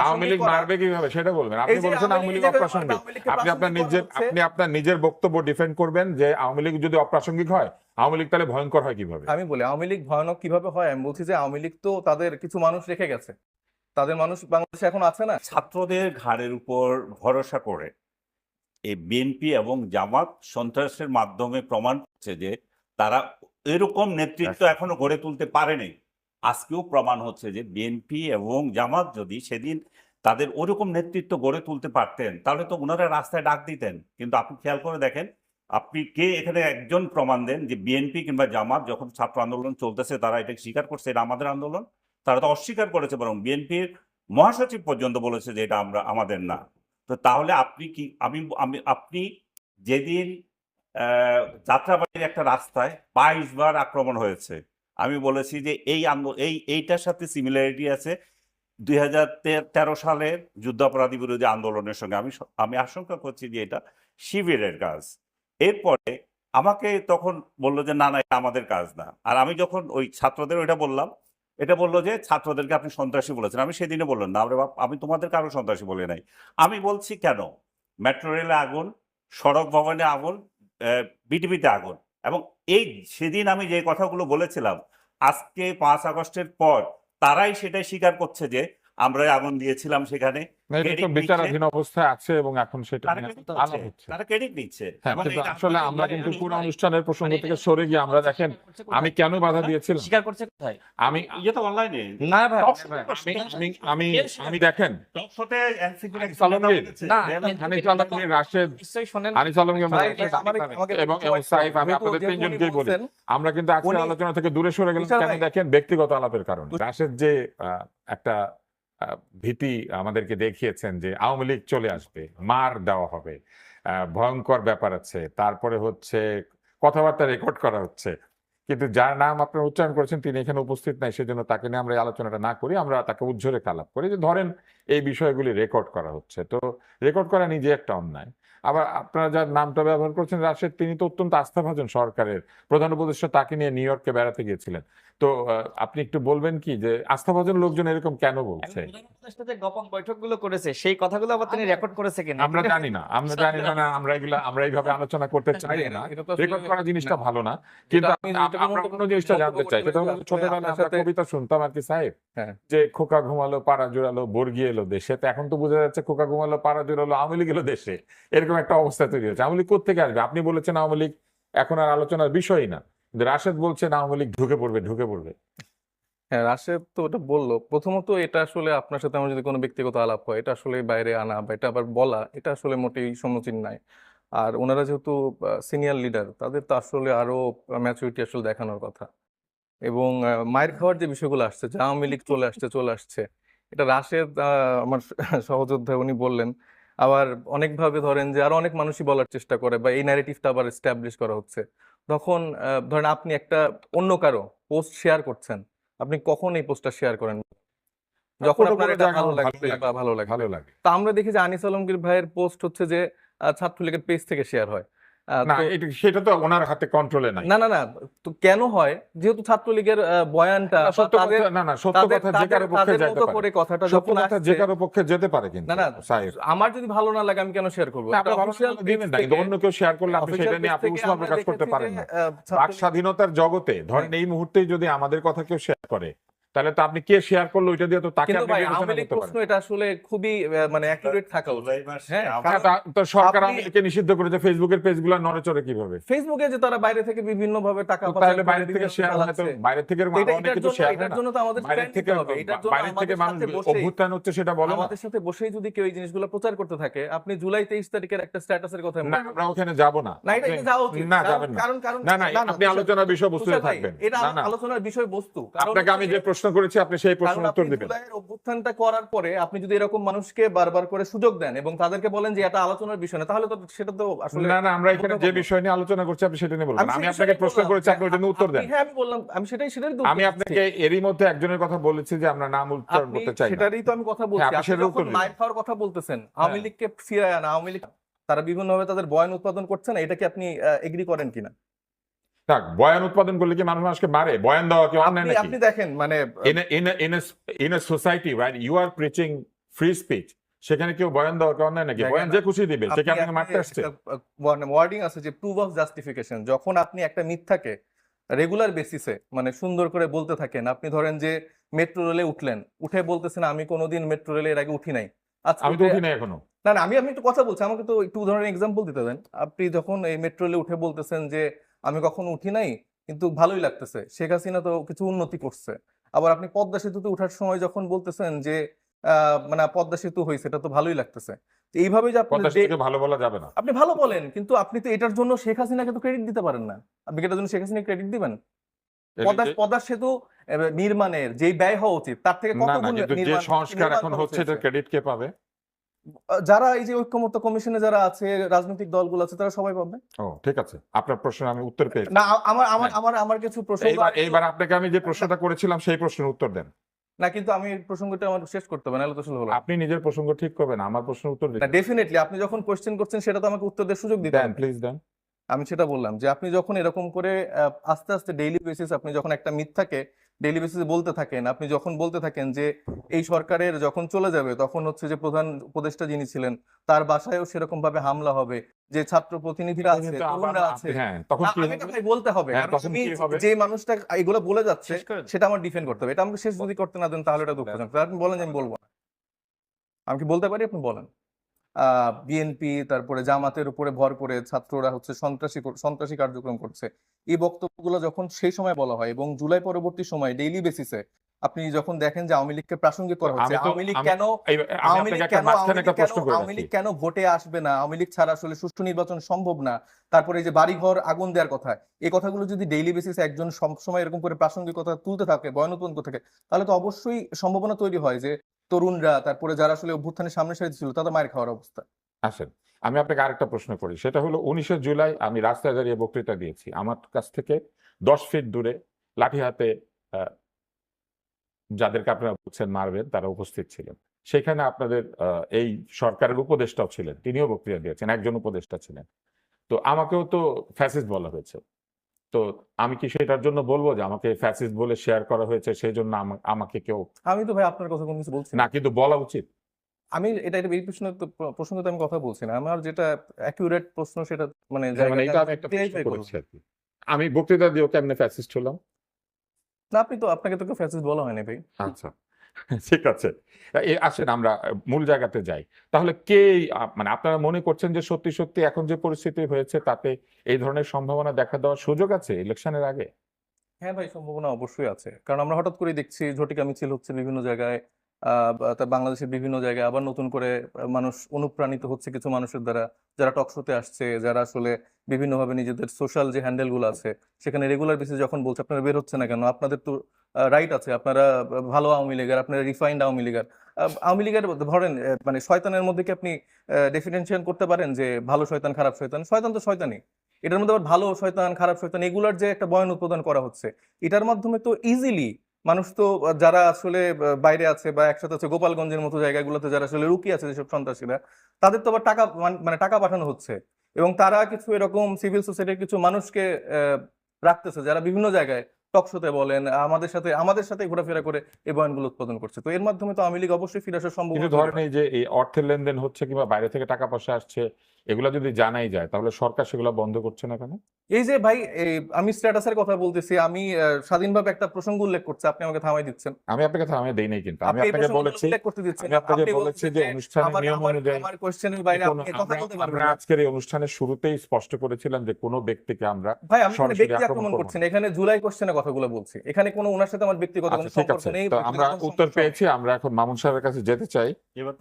আওয়ামী লীগ মারবে কিভাবে সেটা বলবেন। আপনি বলছেন আওয়ামী লীগ অপ্রাসঙ্গিক। আপনি আপনার নিজের বক্তব্য ডিফেন্ড করবেন যে আওয়ামী লীগ যদি অপ্রাসঙ্গিক হয়, আওয়ামী লীগ তাহলে ভয়ঙ্কর হয় কিভাবে? আমি বলি আওয়ামী লীগ ভয়ানক কিভাবে হয়, আমি বলছি যে আওয়ামী লীগ তো তাদের কিছু মানুষ রেখে গেছে, তাদের মানুষ বাংলাদেশে এখন আছে না। ছাত্রদের ঘাড়ের উপর ভরসা করে এই বিএনপি এবং জামাত সন্ত্রাসের মাধ্যমে প্রমাণ করছে যে তারা এরকম নেতৃত্ব এখনো গড়ে তুলতে পারেনি। আজকেও প্রমাণ হচ্ছে যে বিএনপি এবং জামাত যদি সেদিন তাদের ওরকম নেতৃত্ব গড়ে তুলতে পারতেন তাহলে তো ওনারা রাস্তায় ডাক দিতেন। কিন্তু আপনি খেয়াল করে দেখেন, আপনি কে এখানে একজন প্রমাণ দেন যে বিএনপি কিংবা জামাত যখন ছাত্র আন্দোলন চলতেছে তারা এটা স্বীকার করছে এটা আমাদের আন্দোলন? তারা তো অস্বীকার করেছে, বরং বিএনপির মহাসচিব পর্যন্ত বলেছে যে এটা আমাদের না। তো তাহলে আপনি কি আপনি যেদিন যাত্রাবাড়ির একটা রাস্তায় 22 বার আক্রমণ হয়েছে, আমি বলেছি যে এইটার সাথে সিমিলারিটি আছে 2013 সালের যুদ্ধাপরাধী বিরোধী আন্দোলনের সঙ্গে। আমি আশঙ্কা করছি যে এটা শিবিরের কাজ। এরপরে আমাকে তখন বললো যে না না এটা আমাদের কাজ না। আর আমি যখন ওই ছাত্রদের ওইটা বললাম, এটা বললো যে ছাত্রদেরকে আপনি সন্ত্রাসী বলেছেন। আমি সেদিনে বললাম না রে বাপ, আমি তোমাদের কারো সন্ত্রাসী বলে নাই। আমি বলছি কেন মেট্রো রেলে আগুন, সড়ক ভবনে আগুন, বিটিভিতে আগুন, এবং এই সেদিন আমি যে কথাগুলো বলেছিলাম আজকে 5 আগস্টের পর তারাই সেটাই স্বীকার করছে যে আমরা আগুন দিয়েছিলাম সেখানে। বিচারাধীন অবস্থায় আছে এবং এখন সেটা তারা ক্রেডিট নিচ্ছে। আসলে আমরা কিন্তু পুরো অনুষ্ঠানের প্রসঙ্গ থেকে সরে গিয়ে আমরা দেখেন আমি কেন বাধা দিয়েছিলাম স্বীকার করছে কোথায়? আমি তো অনলাইনে না ভাই আমি দেখেন এবং সাইফ, আমি আপনাদের তিনজনকেই বলি আমরা কিন্তু আজকের আলোচনা থেকে দূরে সরে গেলাম কেন দেখেন ব্যক্তিগত আলাপের কারণে। রাশেদ যে একটা ভীতি আমাদেরকে দেখিয়েছেন যে আওয়ামী লীগ চলে আসবে, মার দেওয়া হবে, ভয়ঙ্কর ব্যাপার আছে, তারপরে হচ্ছে কথাবার্তা রেকর্ড করা হচ্ছে, কিন্তু যার নাম আপনারা উচ্চারণ করেছেন তিনি এখানে উপস্থিত নাই, সেজন্য তাকে নিয়ে আমরা এই আলোচনাটা না করি, আমরা তাকে উজ্জ্বলে আলাপ করি যে ধরেন এই বিষয়গুলি রেকর্ড করা হচ্ছে, তো রেকর্ড করা নিজে একটা অন্যায়। আবার আপনারা যার নামটা ব্যবহার করছেন রাশেদ, তিনি তো অত্যন্ত আস্থাভাজন সরকারের প্রধান উপদেষ্টা, তাকে নিয়ে নিউ ইয়র্কে বেড়াতে গিয়েছিলেন। তো আপনি একটু বলবেন কি যে আস্থাভাজন লোকজন এরকম কেন বলছে? গোপন বৈঠকগুলো করেছে সেই কথাগুলো আবার তিনি রেকর্ড করেছে কিনা আমরা জানি না, আমরা এইভাবে আলোচনা করতে চাই না, রেকর্ড করা জিনিসটা ভালো না। কিন্তু আমরা কোনো জিনিসটা জানতে চাই, সেটা হলো ছোটবেলায় আমরা কবিতা শুনতাম আর কি সাহেব, যে খোকা ঘুমালো পাড়া জোড়ালো বর্গি এলো দেশে, তো এখন তো বোঝা যাচ্ছে খোকা ঘুমালো পাড়া জোড়ালো আওয়ামী লীগ এলো দেশে, এরকম একটা অবস্থা তৈরি হচ্ছে। আওয়ামী লীগ কোত্থেকে আসবে? আপনি বলেছেন আওয়ামী লীগ এখন আর আলোচনার বিষয়ই না, কিন্তু রাশেদ বলছেন আওয়ামী লীগ ঢুকে পড়বে। হ্যাঁ, রাশেদ তো ওটা বললো। প্রথমত এটা আসলে আপনার সাথে আমার যদি কোনো ব্যক্তিগত আলাপ হয়, এটা আসলে বাইরে আনা বা এটা আবার বলা, এটা আসলে মোটেই সমীচীন নাই। আর ওনারা যেহেতু সিনিয়র লিডার, তাদের তো আসলে আরো ম্যাচুরিটি আসলে দেখানোর কথা। এবং মায়ের খাওয়ার যে বিষয়গুলো আসছে, যে আওয়ামী লীগ চলে আসছে, এটা রাশেদ আমার সহযোদ্ধা উনি বললেন। আবার অনেকভাবে ধরেন যে আরো অনেক মানুষই বলার চেষ্টা করে বা এই ন্যারেটিভটা আবার এস্টাবলিশ করা হচ্ছে। তখন ধরেন আপনি একটা অন্য কারো পোস্ট শেয়ার করছেন, আপনি কখন এই পোস্টটা শেয়ার করেন? যখন আপনার এটা ভালো লাগে বা ভালো লাগে। তা আমরা দেখি যে আনিস আলমগীর ভাইয়ের পোস্ট হচ্ছে যে ছাত্রলীগের পেজ থেকে শেয়ার হয়। না, সেটা তো ওনার হাতে কন্ট্রোলে নাই। না, তো কেন হয়? যেহেতু ছাত্রলীগের বয়ানটা সত্য কথা যে কারো পক্ষে যেতে পারে, কথাটা যখন আসছে যে কারো পক্ষে যেতে পারে, কিন্তু না আমার যদি ভালো না লাগে আমি কেন শেয়ার করব? আপনি ভালো দিবেন না, কিন্তু অন্য কেউ শেয়ার করলে আপনি সেটা নিয়ে আপনি উষ্মা প্রকাশ করতে পারেন না। বাক স্বাধীনতার জগতে ধরেন এই মুহূর্তেই যদি আমাদের কথা কেউ শেয়ার করে, তাহলে তো আপনি কে শেয়ার করলো ওইটা দিয়ে তো তাকে আপনি বিবেচনা করতে পারেন। এটা আসলে খুবই মানে অ্যাকুরেট থাকা উচিত। হ্যাঁ, তো সরকার আওয়ামীকে নিষিদ্ধ করেছে, ফেসবুকের পেজগুলো নড়েচড়ে কিভাবে? ফেসবুকে যে তারা বাইরে থেকে বিভিন্ন ভাবে টাকা পাঠায়, তাহলে বাইরে থেকে শেয়ার হয়, তো বাইরে থেকে অনেক কিছু শেয়ার হয় না। এটার জন্য তো আমাদের বাইরে থেকে মানুষ অভ্যুত্থান হচ্ছে সেটা বলে আমাদের সাথে বসেই যদি কেউ এই জিনিসগুলো প্রচার করতে থাকে, আপনি জুলাই 23 তারিখের একটা স্ট্যাটাসের কথা না, আমরা ওখানে যাব না। না, এটা যাওয়া উচিত না, যাবেন না। না, আপনি আলোচনার বিষয়বস্তুতে থাকবেন। এটা আলোচনার বিষয়বস্তু। আপনাকে আমি যে প্রশ্ন করেছি আপনি সেই প্রশ্নের উত্তর দিবেন। জুলাইয়ের অভ্যুত্থানটা করার পরে আপনি যদি এরকম মানুষকে বারবার করে সুযোগ দেন এবং তাদেরকে বলেন যে এটা আলোচনার বিষয় না, তাহলে তো সেটা তো আসলে না, আমরা এখানে যে বিষয় নিয়ে আলোচনা করছি আপনি সেটা নিয়ে বলবেন। আমি আপনাকে প্রশ্ন করেছি, আপনি ওটা নিয়ে উত্তর দেন। হ্যাঁ, আমি বললাম, আমি সেটাই আমি আপনাকে এরই মধ্যে একজনের কথা বলেছি যে আমরা নাম উচ্চারণ করতে চাই না, সেটারই তো আমি কথা বলছি। আপনি যখন মাইর খাওয়ার কথা বলতেছেন, আওয়ামী লীগকে ফিরায় আনা, আওয়ামী লীগ তারা বিভিন্নভাবে তাদের বয়ান উৎপাদন করছেন, এটা কি আপনি এগ্রি করেন কিনা? বয়ান উৎপাদন করলে কি মানুষকে মারে? বয়ান দেওয়া কি অন্যায় নাকি? আপনি দেখেন মানে in a society where you are preaching free speech, সেখানে কেউ বয়ান দেওয়া কেউ নাকি? জায়গা বয়ান না। যে খুশি দিবে, সে কি আপনাকে মারতে আসছে? ওয়ার্ডিং আছে যে প্রুফ অফ জাস্টিফিকেশন, যখন আপনি একটা মিথ্যাকে রেগুলার বেসিসে মানে সুন্দর করে বলতে থাকেন, আপনি ধরেন যে মেট্রো রেলে উঠলেন, উঠে বলতেছেন আমি কোনোদিন মেট্রো রেলে এর আগে উঠি নাই, আজকে আমি তো উঠে- উঠি না এখনো। না না, আমি একটু কথা বলছি, আমাকে তো একটু উদাহরণ এক্সাম্পল দিতে দেন। আপনি যখন এই মেট্রো রেলে উঠে বলতেছেন যে আমি কখনো উঠি নাই কিন্তু ভালোই লাগতেছে, শেখ হাসিনা তো কিছু উন্নতি করছে। আবার আপনি পদ্মা সেতুতে ওঠার সময় যখন বলতেছেন যে মানে পদ্মা সেতু হয়েছে, এটা তো ভালোই লাগতেছে। তো এইভাবে যে আপনি পদ্মা সেতুকে ভালো বলা যাবে না। আপনি ভালো বলেন, কিন্তু আপনি তো এটার জন্য শেখ হাসিনাকে তো ক্রেডিট দিতে পারেন না। আপনি কি এটার জন্য শেখ হাসিনাকে ক্রেডিট দিবেন? পদ্মা সেতু নির্মাণের যেই ব্যয় হওয়া উচিত তার থেকে কত না না, গুণ কিন্তু যে সংস্কার এখন নির্মাণ হচ্ছে, এটা হয়েছে। ক্রেডিট কে পাবে? যারা এই যে ঐক্যমত্য কমিশনে যারা আছে, রাজনৈতিক দলগুলো আছে, তারা সবাই পাবে। ও ঠিক আছে, আপনার প্রশ্নের আমি উত্তর পেয়েছি। না, আমার কিছু প্রসঙ্গ এইবার আপনাকে আমি যে প্রশ্নটা করেছিলাম সেই প্রশ্নের উত্তর দেন। না, কিন্তু আমি প্রসঙ্গটা আমার শেষ করতে হবে, নাহলে তো আসলে হলো না। আপনি নিজের প্রসঙ্গ ঠিক করবেন, আমার প্রশ্নের উত্তর না, দিন। ডেফিনেটলি আপনি যখন কোশ্চেন করছেন সেটা তো আমাকে উত্তর দেওয়ার সুযোগ দিতে দেন হবে। প্লিজ দেন। আমি সেটা বললাম যে আপনি যখন এরকম করে আস্তে আস্তে ডেইলি বেসিস আপনি যখন একটা মিথ্যাকে ডেইলি বেসিসে বলতে থাকেন, আপনি যখন বলতে থাকেন যে এই সরকারের যখন চলে যাবে তখন হচ্ছে যে প্রধান উপদেষ্টা যিনি ছিলেন তার বাসায়ও সেরকম ভাবে হামলা হবে, যে ছাত্র প্রতিনিধিরা আছে, কিন্তু আবার তরুণরা আছে। হ্যাঁ, তখন কি আমি হবে? ভাই বলতে হবে, হ্যাঁ, কারণ তখন আমি কি হবে? যে মানুষটা এগুলো বলে যাচ্ছে শেষ করে দিন। সেটা আমার ডিফেন্ড করতে হবে। এটা আমাকে শেষ যদি করতে না দেন তাহলে এটা দুঃখজনক। তাহলে আপনি বলেন যে আমি বলবো না। আমি কি বলতে পারি? আপনি বলেন। বিএনপি তারপরে জামাতের উপরে ভর করে ছাত্ররা হচ্ছে সন্ত্রাসী কার্যক্রম করছে, এই বক্তব্যগুলো যখন সেই সময় বলা হয় এবং জুলাই পরবর্তী সময় ডেইলি বেসিসে আপনি যখন দেখেন যে আওয়ামী লীগকে প্রাসঙ্গিক করা হচ্ছে, আওয়ামী লীগ কেন আমি আপনাকে একটা মাঝখানে একটা প্রশ্ন করে আওয়ামী রাখি। লীগ কেন ভোটে আসবে না, আওয়ামী লীগ ছাড়া আসলে সুষ্ঠু নির্বাচন সম্ভব না, তারপরে এই যে বাড়িঘর আগুন দেওয়ার কথা, এই কথাগুলো যদি ডেইলি বেসিসে একজন সবসময় এরকম করে প্রাসঙ্গিকতা তুলতে থাকে, বয়ান উৎপন্ন করতে থাকে, তাহলে তো অবশ্যই সম্ভাবনা তৈরি হয় যে তরুণরা তারপরে যারা আসলে অভ্যুত্থানের সামনে সারিতে ছিল তাদের মায়ের খাওয়ার অবস্থা। আসেন, আমি আপনাকে আরেকটা প্রশ্ন করি, সেটা হলো 19শে জুলাই আমি রাস্তায় দাঁড়িয়ে বক্তৃতা দিয়েছি, আমার কাছ থেকে 10 ফিট দূরে লাঠি হাতে যাদেরকে আপনারা বলছেন মারবেন তারা উপস্থিত ছিলেন। সেখানে আপনাদের এই সরকারের উপদেষ্টাও ছিলেন, তিনিও বক্তৃতা দিয়েছেন, একজন উপদেষ্টা ছিলেন। তো আমাকেও তো ফ্যাসিস্ট বলা হয়েছে। তো আমি কি সেটার জন্য বলবো যে আমাকে ফ্যাসিস্ট বলে শেয়ার করা হয়েছে, সেই জন্য আমাকে কেউ আমি তো ভাই আপনার কথা কোনো কিছু বলছি না। না, কিন্তু বলা উচিত? আমি এটা এই প্রসঙ্গে তো আমি কথা বলছি না। আমার যেটা অ্যাকুরেট প্রশ্ন সেটা মানে মানে এটা আমি একটা প্রশ্ন করেছি আর কি। আমি বক্তৃতা দিয়েও কেমনে ফ্যাসিস্ট হলাম? না, আপনাকে তো কেউ ফ্যাসিস্ট বলা হয়নি ভাই। আচ্ছা, ঠিক আছে। আসেন আমরা মূল জায়গাতে যাই। তাহলে কে মানে আপনারা মনে করছেন যে সত্যি সত্যি এখন যে পরিস্থিতি হয়েছে তাতে এই ধরনের সম্ভাবনা দেখা দেওয়ার সুযোগ আছে ইলেকশনের আগে? হ্যাঁ ভাই, সম্ভাবনা অবশ্যই আছে। কারণ আমরা হঠাৎ করে দেখছি ঝটিকা মিছিল হচ্ছে বিভিন্ন জায়গায়, বাংলাদেশের বিভিন্ন জায়গায়, আবার নতুন করে মানুষ অনুপ্রাণিত হচ্ছে কিছু মানুষের দ্বারা, যারা টক শোতে আসছে, যারা আসলে বিভিন্নভাবে নিজেদের সোশ্যাল যে হ্যান্ডেল গুলো আছে সেখানে রেগুলার বেসিস যখন বলছে আপনারা বের হচ্ছে না কেন, আপনাদের তো রাইট আছে, আপনারা ভালো আওয়ামী লীগের, আপনারা রিফাইন্ড আওয়ামী লীগের। আওয়ামী লীগের ধরেন মানে শয়তানের মধ্যে কি আপনি ডেফিনেশন করতে পারেন যে ভালো শয়তান খারাপ শয়তান? শয়তান তো শয়তানই। এটার মধ্যে আবার ভালো শয়তান খারাপ শয়তান এগুলার যে একটা বয়ান উৎপাদন করা হচ্ছে, এটার মাধ্যমে তো ইজিলি মানুষ তো যারা আসলে বাইরে আছে বা একসাথে আছে গোপালগঞ্জের মতো জায়গাগুলোতে যারা আসলে লুকিয়ে আছে যেসব সন্ত্রাসীরা, তাদের তো আবার টাকা মানে টাকা পাঠানো হচ্ছে, এবং তারা কিছু এরকম সিভিল সোসাইটির কিছু মানুষকে রাখতেছে যারা বিভিন্ন জায়গায় টক শোতে বলেন আমাদের সাথে ঘোরাফেরা করে এই বয়ানগুলো উৎপাদন করছে। তো এর মাধ্যমে তো আওয়ামী লীগ অবশ্যই ফিরে আসার কিন্তু সম্ভাবনা ধরেন তৈরি হয়। এই যে এই অর্থের লেনদেন হচ্ছে কিংবা বাইরে থেকে টাকা পয়সা আসছে, এগুলা যদি জানাই যায় তাহলে সরকার সেগুলো বন্ধ করছে না কেন? এই যে ভাই আমি স্ট্যাটাসের কথা বলতেছি, আমি স্বাধীনভাবে একটা প্রসঙ্গ উল্লেখ করছি, আপনি আমাকে থামাই দিচ্ছেন। আমি আপনাকে থামিয়ে দেই নাই, কিন্তু আমি আপনি এই আপনাকে প্রসঙ্গগুলো বলেছি, উল্লেখ করতে দিচ্ছেন আমি আপনাকে আপনি বলেছি বলছেন যে যে অনুষ্ঠানের নিয়ম অনুযায়ী আমার কোশ্চেনের বাইরে আপনি কথা বলতে পারবেন আমরা না। আজকের এই অনুষ্ঠানের শুরুতেই স্পষ্ট করেছিলাম যে কোনো ব্যক্তিকে আমরা ভাই আমি এখানে সরাসরি ব্যক্তি আক্রমণ আক্রমণ করব করছি না, এখানে জুলাই কোশ্চেনের কথাগুলো বলছি, এখানে কোনো ওনার সাথে আমার ব্যক্তিগত কোনো আচ্ছা ঠিক সম্পর্ক আছে, নেই, তো ব্যক্তিগত আমরা কোনো উত্তর সম্পর্ক পেয়েছি, আমরা এখন মামুন সাহেবের কাছে যেতে চাই। এবার